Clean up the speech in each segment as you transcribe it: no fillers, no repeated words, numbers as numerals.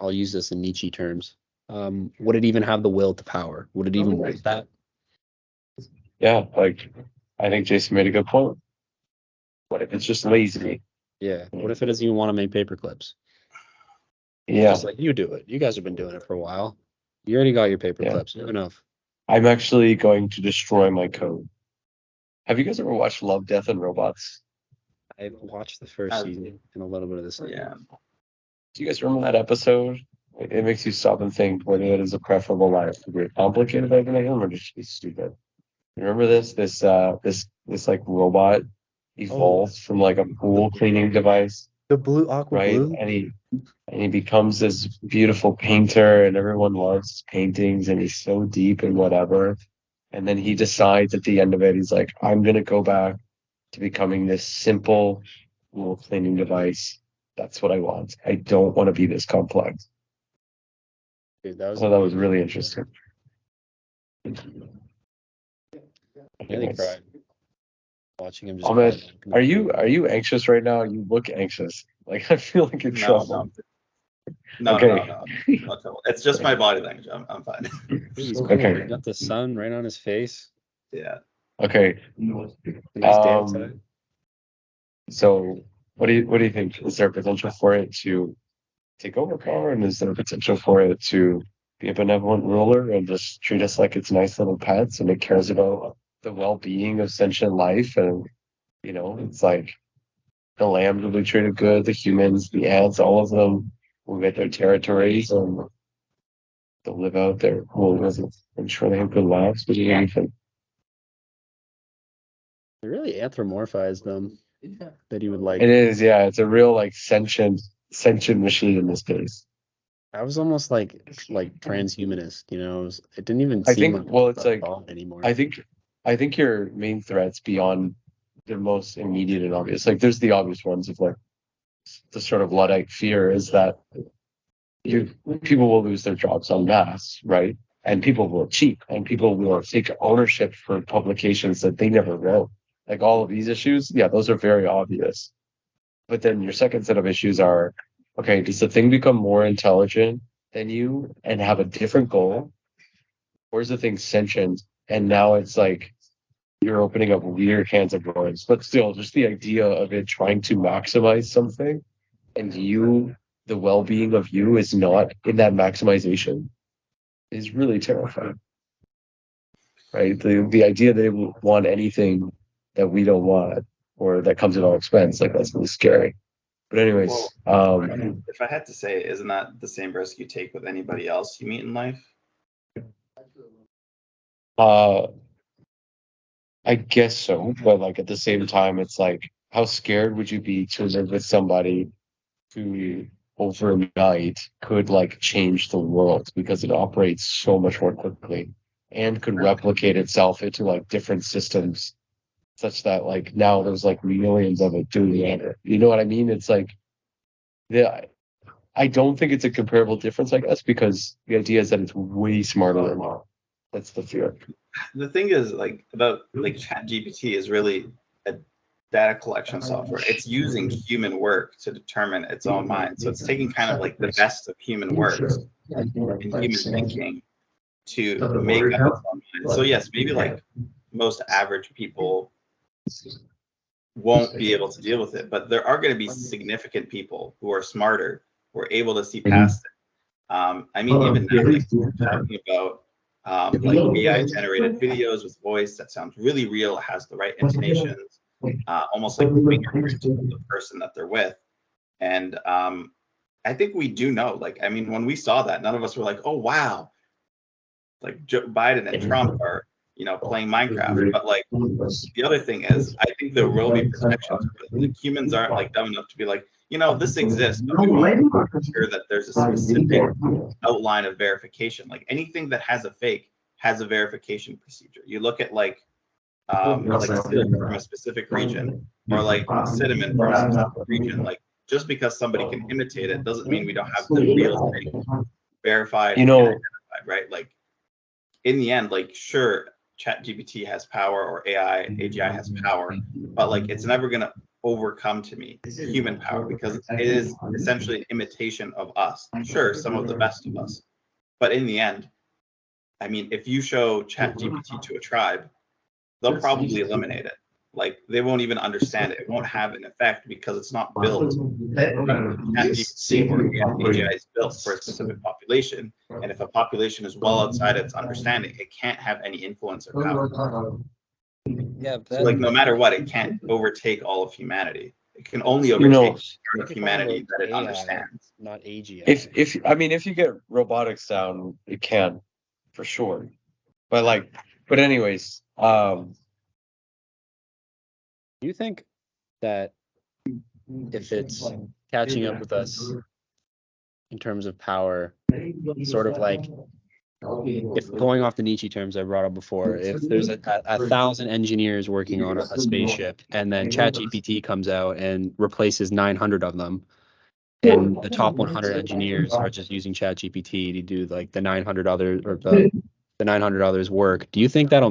I'll use this in Nietzsche terms. Would it even have the will to power? Would it even want that? Yeah, like I think Jason made a good point. What if it's just lazy? Yeah. What if it doesn't even want to make paper clips? Yeah, Just like you do it. You guys have been doing it for a while. You already got your paper Yeah. clips. Good enough. I'm actually going to destroy my code. Have you guys ever watched Love, Death, and Robots? I've watched the first season and a little bit of the second. Yeah. Do you guys remember that episode? It makes you stop and think whether it is a preferable life to be a complicated organism or just be stupid. You remember this? This like robot evolves from like a pool cleaning device, The blue aqua right? blue. And he becomes this beautiful painter, and everyone loves his paintings, and he's so deep and whatever. And then he decides at the end of it, he's like, I'm gonna go back to becoming this simple pool cleaning device. That's what I want. I don't want to be this complex. Dude, that was So that was really interesting. I nearly cried watching him just. Ahmed, cry. are you anxious right now? You look anxious. Like I feel like you're trouble. No, Okay. no. Not trouble. It's just my body language. I'm fine. He's cool. Okay. He got the sun right on his face. Yeah. Okay. Nice day outside. So what do you think? Is there potential for it to take over power, and is there potential for it to be a benevolent ruler and just treat us like it's nice little pets and it cares about the well-being of sentient life? And it's like the lambs will be treated good, the humans, the ants, all of them will get their territories and they'll live out their I'm sure they have good lives. What do you think? They really anthropomorphized them. That he would like. It is, yeah. It's a real like sentient machine in this case. I was almost like transhumanist, it didn't even I seem think, well, it's like, anymore. I think your main threats beyond the most immediate and obvious, like there's the obvious ones of like the sort of Luddite fear is that people will lose their jobs en masse, right? And people will cheat and people will take ownership for publications that they never wrote. Like all of these issues, yeah, those are very obvious. But then your second set of issues are, okay, does the thing become more intelligent than you and have a different goal? Or is the thing sentient and now it's like you're opening up weird cans of worms? But still, just the idea of it trying to maximize something and the well-being of you is not in that maximization is really terrifying. Right? The idea they want anything that we don't want or that comes at our expense, like that's really scary. But anyways, If I had to say, isn't that the same risk you take with anybody else you meet in life? I guess so, but like at the same time, it's like, how scared would you be to live with somebody who overnight could like change the world because it operates so much more quickly and could replicate itself into like different systems such that like now there's like millions of it doing it. You know what I mean? It's like, yeah, I don't think it's a comparable difference, I guess, because the idea is that it's way smarter than that. That's the fear. The thing is, like about like ChatGPT is really a data collection software. It's using human work to determine its own mind. So it's taking kind of like the best of human work and human thinking to make up its own mind. So yes, maybe like most average people won't be able to deal with it, but there are going to be significant people who are smarter, who are able to see past it. I mean, even now, like we're talking about like AI generated videos with voice that sounds really real, it has the right intonations, almost like the fingerprint of the person that they're with. And I think we do know, like, I mean, when we saw that, none of us were like, oh, wow, like Joe Biden and Trump are, playing Minecraft. But like the other thing is, I think there will be protections. Like, humans aren't like dumb enough to be like, this exists, but we want to make sure that there's a specific outline of verification. Like anything that has a fake has a verification procedure. You look at like silk from a specific region or like cinnamon from a specific region. Like just because somebody can imitate it doesn't mean we don't have the real thing verified and identified, right? Like in the end, like sure, ChatGPT has power or AGI has power, but like it's never gonna overcome to me human power, because it is essentially an imitation of us. Sure, some of the best of us, but in the end, I mean, if you show ChatGPT to a tribe, they'll probably eliminate it. Like, they won't even understand it. It won't have an effect because it's not built. ChatGPT or AGI is built for a specific population, and if a population is well outside its understanding, it can't have any influence or power. Yeah, So, like, no matter what, it can't overtake all of humanity. It can only overtake part of humanity that it understands. Not AGI. If you get robotics down, it can, for sure. But anyways, Do you think that if it's catching up with us in terms of power, sort of like, if going off the Nietzsche terms I brought up before, if there's a 1,000 engineers working on a spaceship, and then ChatGPT comes out and replaces 900 of them, and the top 100 engineers are just using ChatGPT to do like the 900 others, or the 900 others work, do you think that'll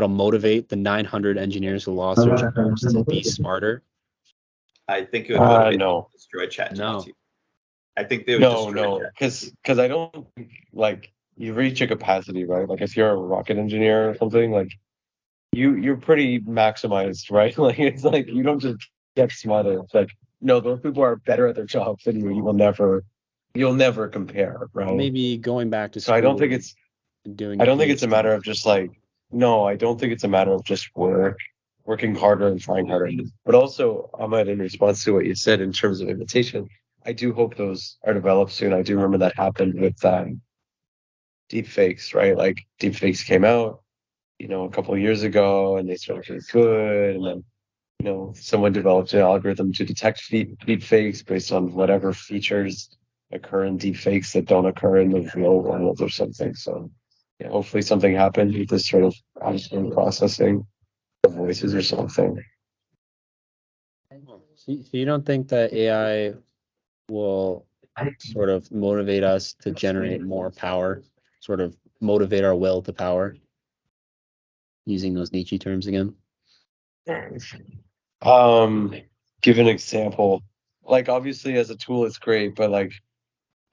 motivate the 900 engineers who lost their jobs to be smarter? I think it would motivate no. them to destroy ChatGPT. No. I think they would destroy ChatGPT. because I don't like you reach a capacity, right? Like if you're a rocket engineer or something, like you're pretty maximized, right? Like it's like you don't just get smarter. It's like no, those people are better at their jobs than you. You'll never compare, right? Maybe going back to So school. I don't think it's a matter of just like no, I don't think it's a matter of just working harder and trying harder. But also, Ahmed, in response to what you said in terms of imitation, I do hope those are developed soon. I do remember that happened with deep fakes, right? Like deep fakes came out, a couple of years ago, and they started getting good, and then someone developed an algorithm to detect deep fakes based on whatever features occur in deep fakes that don't occur in the real world or something. So yeah, hopefully something happened with this sort of processing of voices or something. So you don't think that AI will sort of motivate us to generate more power, sort of motivate our will to power, using those Nietzsche terms again? Give an example. Like obviously as a tool it's great, but like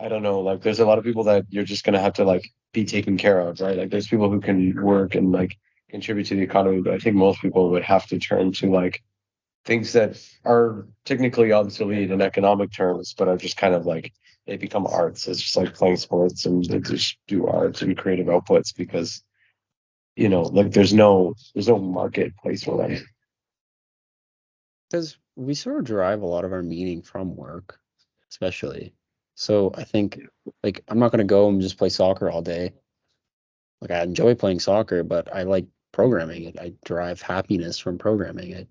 I don't know, like there's a lot of people that you're just gonna have to like be taken care of, right? Like there's people who can work and like contribute to the economy, but I think most people would have to turn to like things that are technically obsolete in economic terms, but are just kind of like they become arts. It's just like playing sports and they just do art and creative outputs because like there's no marketplace for them. Because we sort of derive a lot of our meaning from work, especially. So I think, like, I'm not going to go and just play soccer all day. Like, I enjoy playing soccer, but I like programming it. I derive happiness from programming it.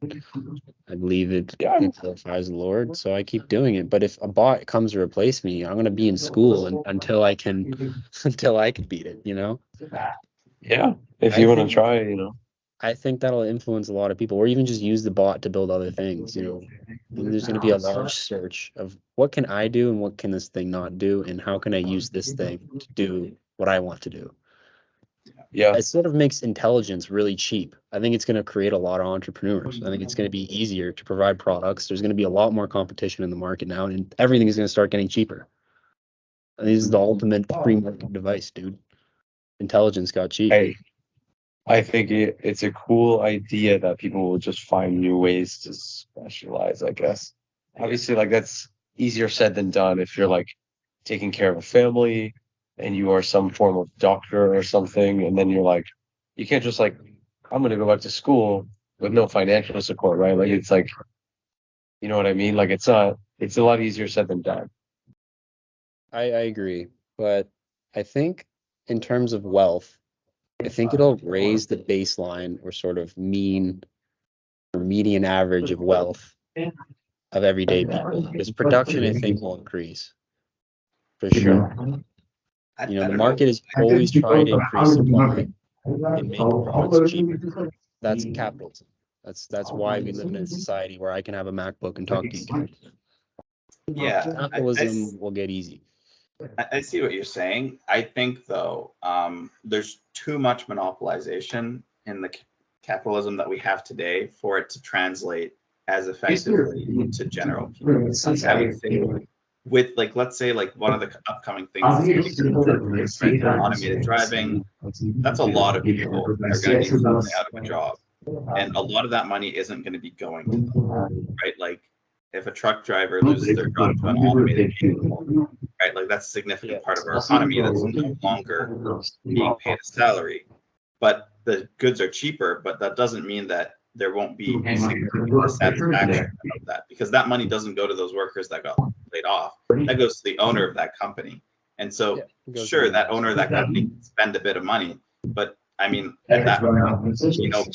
I believe it glorifies the Lord, so I keep doing it. But if a bot comes to replace me, I'm going to be in school until I can beat it, Yeah, if you want to try, I think that'll influence a lot of people, or even just use the bot to build other things. There's going to be a large search of what can I do and what can this thing not do, and how can I use this thing to do what I want to do. Yeah, It sort of makes intelligence really cheap. I think it's going to create a lot of entrepreneurs. I think it's going to be easier to provide products. There's going to be a lot more competition in the market now, and everything is going to start getting cheaper. And this is the ultimate free market device, dude. Intelligence got cheap. I think it's a cool idea that people will just find new ways to specialize, I guess. Obviously, like that's easier said than done if you're like taking care of a family and you are some form of doctor or something, and then you're like, you can't just like, I'm gonna go back to school with no financial support, right? Like it's like, you know what I mean? Like it's a lot easier said than done. I agree, but I think in terms of wealth, I think it'll raise the baseline or sort of mean or median average of wealth of everyday people. Because production, I think, will increase for sure. The market is always trying to increase supply and make products cheaper. That's capitalism. That's why we live in a society where I can have a MacBook and talk to you. Yeah, capitalism will get easy. I see what you're saying. I think, though, there's too much monopolization in the capitalism that we have today for it to translate as effectively to general people. I would think with like, let's say like one of the upcoming things is right, automated driving. That's a lot of people that are going to be suddenly out of a job, and a lot of that money isn't going to be going to them, right? Like if a truck driver loses their job to an automated vehicle, right? Like that's a significant part of our economy that's no longer being paid a salary. But the goods are cheaper, but that doesn't mean that there won't be significant dissatisfaction about that, because that money doesn't go to those workers that got laid off. That goes to the owner of that company. And so, sure, that owner of that company can spend a bit of money, but I mean, at that point,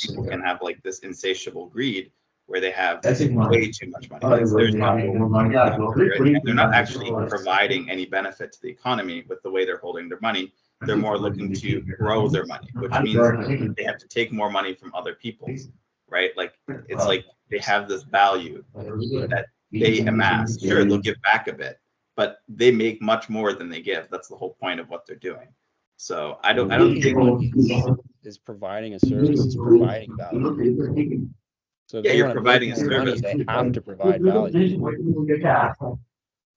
people can have like this insatiable greed where they have way too much money. Like, there's they're not actually providing any benefit to the economy with the way they're holding their money. They're more looking to grow their money, which means they have to take more money from other people, right? Like it's like they have this value that they amass. Sure, they'll give back a bit, but they make much more than they give. That's the whole point of what they're doing. So I don't think is providing a service, is providing value. So if you're providing a service, money, they have to provide value.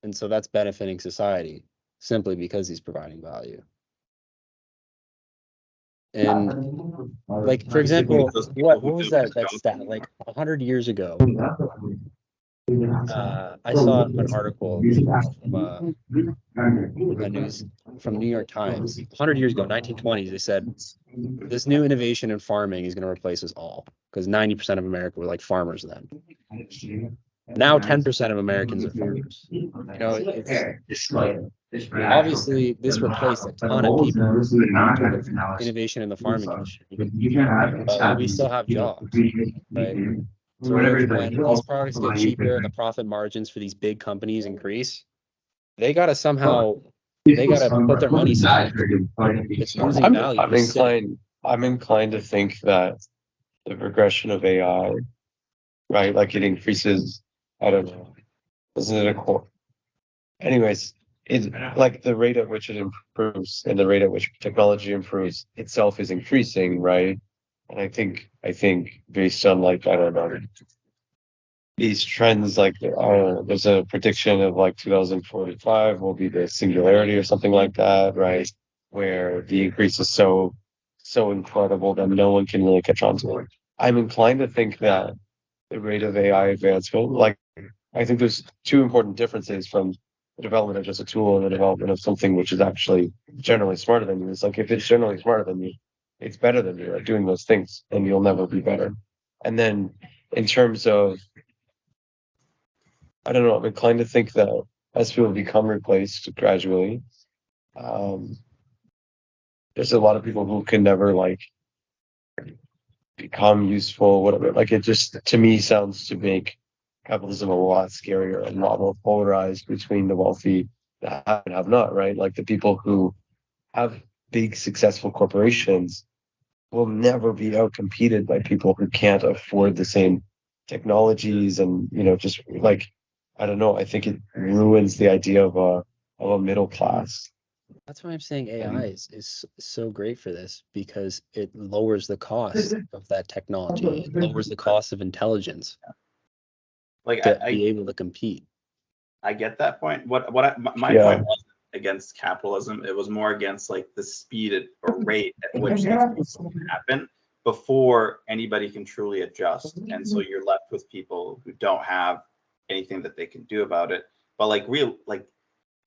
And so that's benefiting society simply because he's providing value. And like, for example, what was that stat? Like 100 years ago, I saw an article from the news from New York Times. 100 years ago, 1920s, they said this new innovation in farming is going to replace us all, because 90% of America were like farmers then. Now 10% of Americans are farmers. It's like, obviously this replaced a ton of people in terms of innovation in the farming industry, but we still have jobs, right? So when these products get cheaper and the profit margins for these big companies increase, they got to put their money aside. It's losing value. I'm inclined to think that the progression of AI, right, like it increases, I don't know, isn't it a core? Anyways, it's like the rate at which it improves and the rate at which technology improves itself is increasing, right? And I think based on like, I don't know, these trends, like there's a prediction of like 2045 will be the singularity or something like that, right? Where the increase is so incredible that no one can really catch on to it. I'm inclined to think that the rate of AI advancement, like I think there's two important differences from the development of just a tool and the development of something which is actually generally smarter than you. It's like if it's generally smarter than you, it's better than you at doing those things, and you'll never be better. And then in terms of, I don't know, I'm inclined to think that as people become replaced gradually, there's a lot of people who can never like become useful, whatever. Like it just, to me, sounds to make capitalism a lot scarier and a lot more polarized between the wealthy that have and have not, right? Like the people who have big successful corporations will never be outcompeted by people who can't afford the same technologies, and just like, I don't know, I think it ruins the idea of a middle class. That's why I'm saying AI is so great for this, because it lowers the cost of that technology. It lowers the cost of intelligence. Like to be able to compete. I get that point. My point wasn't against capitalism. It was more against like the speed or rate at which things can happen before anybody can truly adjust. And so you're left with people who don't have anything that they can do about it. But like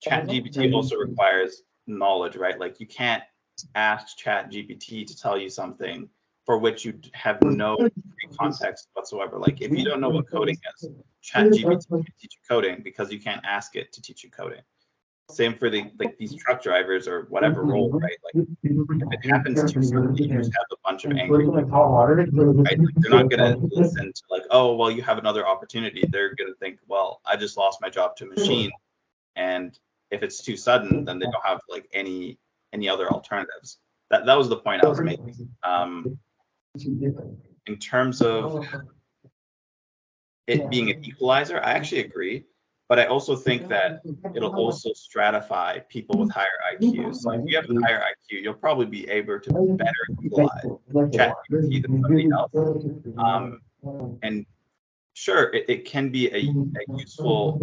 ChatGPT also requires knowledge, right? Like you can't ask ChatGPT to tell you something for which you have no context whatsoever. Like if you don't know what coding is, ChatGPT can teach you coding because you can't ask it to teach you coding. Same for these truck drivers or whatever role, right? Like if it happens too suddenly, you just have a bunch of angry people, right? Like, they're not gonna listen to like, oh well, you have another opportunity. They're gonna think, well, I just lost my job to a machine, and if it's too sudden, then they don't have like any other alternatives. That was the point I was making. In terms of it being an equalizer, I actually agree, but I also think that it'll also stratify people with higher IQs. So if you have a higher IQ, you'll probably be able to better utilize ChatGPT than somebody else. And sure, it can be a useful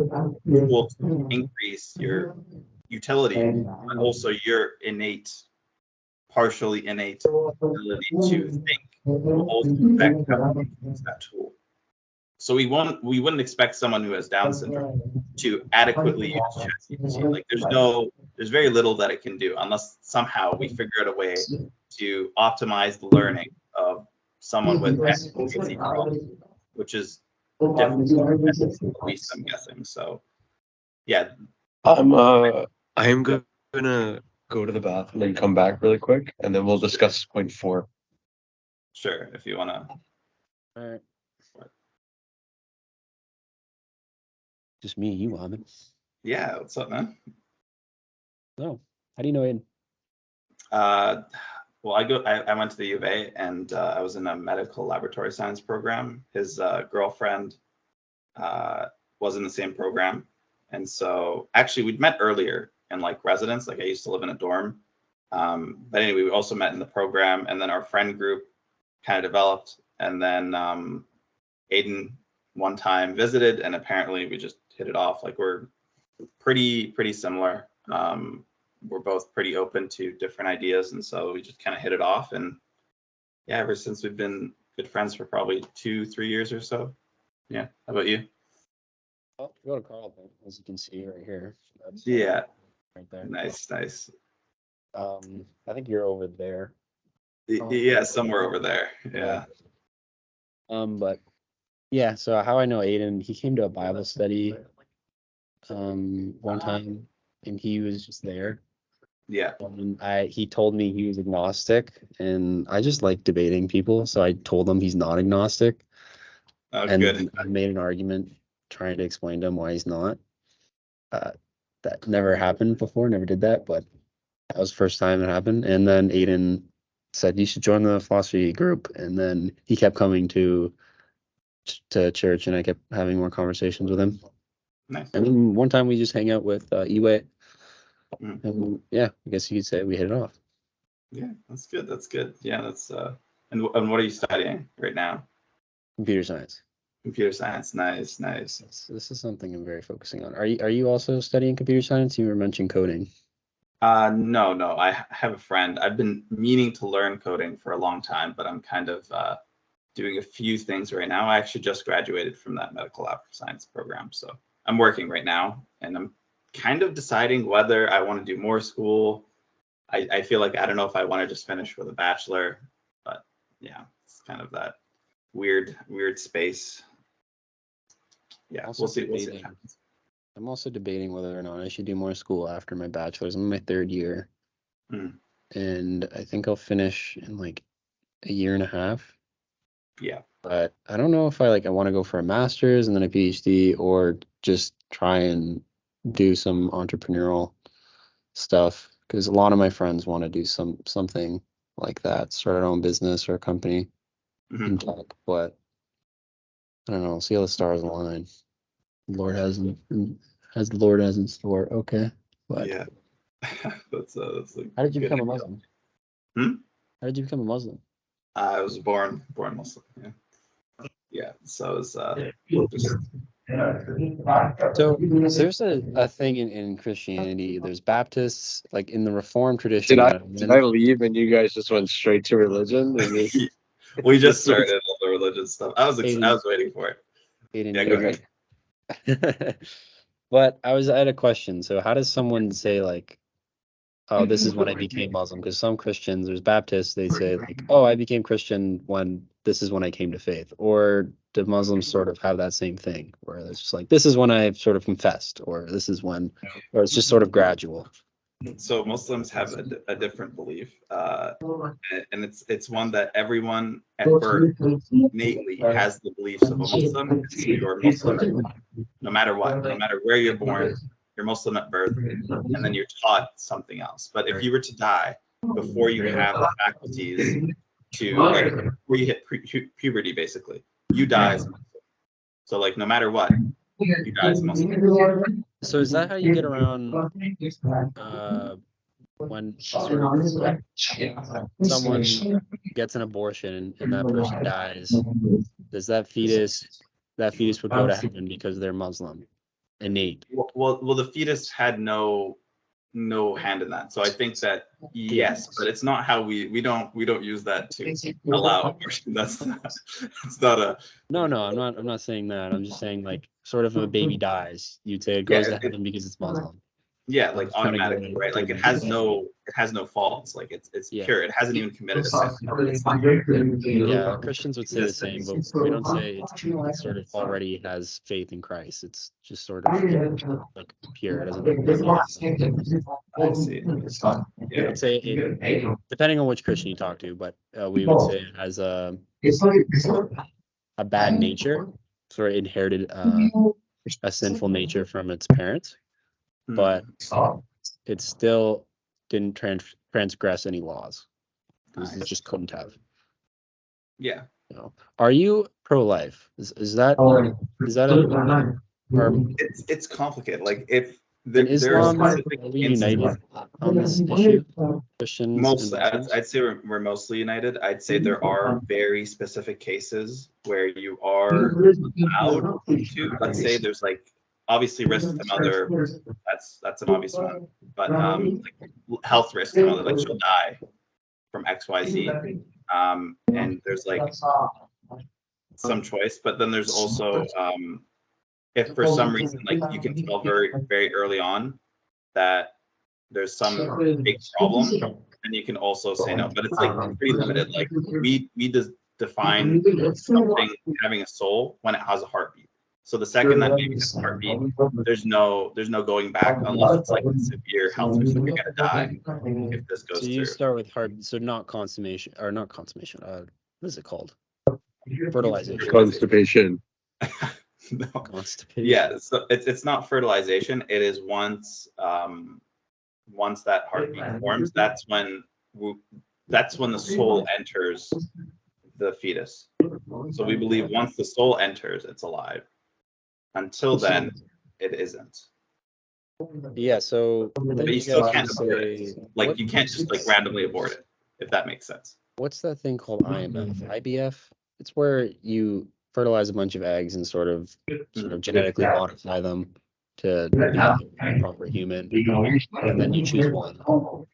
tool to increase your utility, but also your partially innate ability to think will also affect how you use that tool. So we wouldn't expect someone who has Down syndrome to adequately use ChatGPT. Like there's very little that it can do unless somehow we figure out a way to optimize the learning of someone with XYZ problems, which is difficult, at least I'm guessing. So yeah. I am gonna go to the bathroom and come back really quick, and then we'll discuss point 4. Sure, if you wanna. All right. Just me and you, Ahmed. Yeah, what's up, man? No. How do you know Aiden? Well, I went to the U of A, and I was in a medical laboratory science program. His girlfriend was in the same program, and so actually we'd met earlier in like residence. Like I used to live in a dorm, but anyway, we also met in the program, and then our friend group kind of developed, and then Aiden one time visited, and apparently we just hit it off. Like we're pretty similar. We're both pretty open to different ideas, and so we just kind of hit it off. And yeah, ever since we've been good friends for probably 2-3 years or so. Yeah. How about you? Oh, go to Carlton, as you can see right here. That's Yeah. right there. Nice. I think you're over there. Yeah, somewhere over there. Yeah. But yeah, so how I know Aiden, he came to a Bible study one time, and he was just there. Yeah. And he told me he was agnostic, and I just like debating people, so I told him he's not agnostic. Oh, And good. I made an argument trying to explain to him why he's not. That never happened before, never did that, but that was the first time it happened. And then Aiden said you should join the philosophy group, and then he kept coming to church, and I kept having more conversations with him. Nice. And then one time we just hang out with Iwe, Mm. and yeah, I guess you could say we hit it off. Yeah, that's good. Yeah, that's and what are you studying right now? Computer science. Computer science. Nice. This is something I'm very focusing on. Are you also studying computer science? You were mentioning coding. No. I have a friend. I've been meaning to learn coding for a long time, but I'm kind of doing a few things right now. I actually just graduated from that medical lab science program, so I'm working right now, and I'm kind of deciding whether I want to do more school. I feel like I don't know if I want to just finish with a bachelor, but yeah, it's kind of that weird space. Yeah, we'll see what happens. I'm also debating whether or not I should do more school after my bachelor's. I'm in my 3rd year, and I think I'll finish in like a year and a half. Yeah. But I don't know if I want to go for a master's and then a PhD, or just try and do some entrepreneurial stuff, because a lot of my friends want to do something like that, start our own business or a company in tech. But I don't know. See how the stars align. Lord has the Lord has in store. Okay. But yeah. that's how did you become a Muslim? How did you become a Muslim? I was born Muslim. Yeah. So it's just. So there's a thing in Christianity. There's Baptists, like in the Reformed tradition. Did I leave and you guys just went straight to religion? We just started all the religious stuff. I was waiting for it. Aiden, Yeah, go ahead. But I had a question. So how does someone say like, oh, this is when I became Muslim? Because some Christians, there's Baptists, they say like, oh, I became Christian when this is when I came to faith. Or do Muslims sort of have that same thing where it's just like, this is when I've sort of confessed, or this is when, or it's just sort of gradual? So Muslims have a different belief, and it's one that everyone at birth innately has the beliefs of a Muslim. So you're a Muslim no matter what, no matter where you're born, you're Muslim at birth, and then you're taught something else. But if you were to die before you have the faculties to, like, before you hit puberty, basically, you die as a Muslim. So like no matter what, you die as a Muslim. So is that how you get around when someone gets an abortion and that person dies? Does that fetus that fetus would go to heaven because they're Muslim. Innate. Well, the fetus had no hand in that. So I think that yes, but it's not how we don't use that to allow abortion. That's not a No, I'm not saying that. I'm just saying like sort of if a baby dies, you'd say it goes to heaven because it's Muslim. yeah, I'm like just trying to go automatically, into right? Like it has no faults. Like it's Yeah. pure. It hasn't even committed a sin. Yeah, Christians would say the same, but we don't say it sort of already has faith in Christ. It's just sort of like pure. It doesn't. I see. Yeah. I'd say depending on which Christian you talk to, but we would say it has a bad nature, sort of inherited a sinful nature from its parents, but it still didn't transgress any laws. It just couldn't have. Yeah. You know. Are you pro-life? Is that a It's complicated. Like if in there are Islam, specific are we united on this issue? Christians Mostly, and Muslims? I'd say we're mostly united. I'd say there are very specific cases where you are allowed to. Let's say there's like obviously risk to mother. That's an obvious one. But like health risk to mother, like she'll die from XYZ. And there's like some choice, but then there's also if for some reason like you can tell very very early on that there's some big problem, and you can also say no, but it's like pretty limited. Like we just define something having a soul when it has a heartbeat. So the second that baby has a heartbeat, there's no going back unless it's like a severe health risk. You're gonna die if this goes So you through. start with heart, so not consummation or not consummation. What is it called? Fertilization. Constipation. No. Constipation. Yeah, so it's not fertilization. It is once that heartbeat forms, that's when the soul enters the fetus. So we believe once the soul enters, it's alive. Until then, it isn't. Yeah. So But you still can't abort it. Like you can't just like randomly abort it, if that makes sense. What's that thing called? IBF? It's where you fertilize a bunch of eggs and sort of genetically modify them to be a proper human, and then you choose one.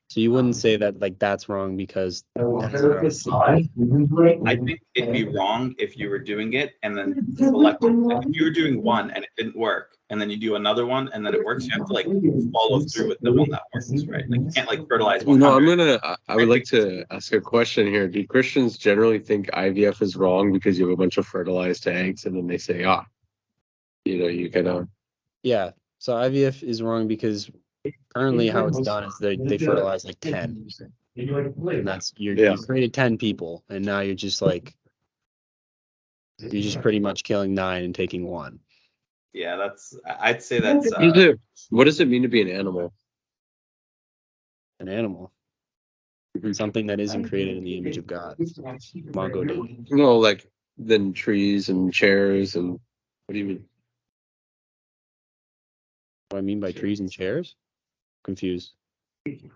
So you wouldn't say that like that's wrong because that's I think it'd be wrong if you were doing it and then selecting. Like if you were doing one and it didn't work, and then you do another one and then it works, you have to like follow through with the one that works, right? Like you can't like fertilize one. No, I would like to ask a question here. Do Christians generally think IVF is wrong because you have a bunch of fertilized eggs, and then they say, you can Yeah. So IVF is wrong because currently how it's done is they fertilize like 10. And that's you created 10 people, and now you're just pretty much killing 9 and taking 1. Yeah, I'd say that's what does it mean to be an animal? An animal. Something that isn't created in the image of God. Mongo Day. No, like then trees and chairs and what do you mean? What I mean by trees and chairs? Confused.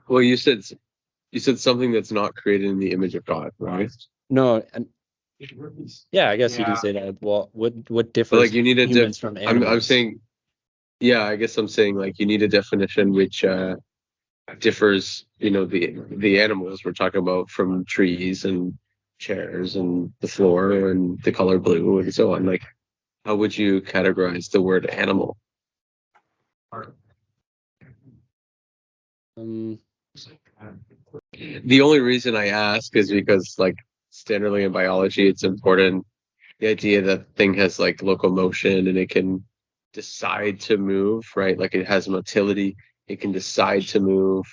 Well, you said something that's not created in the image of God, right? No, and yeah, I guess you can say that. Well, what differs But like you need humans from animals? I'm saying, yeah, I guess I'm saying like you need a definition which differs, the animals we're talking about from trees and chairs and the floor and the color blue and so on. Like, how would you categorize the word animal? The only reason I ask is because, like, standardly in biology, it's important. The idea that thing has like locomotion and it can decide to move, right? Like it has motility, it can decide to move.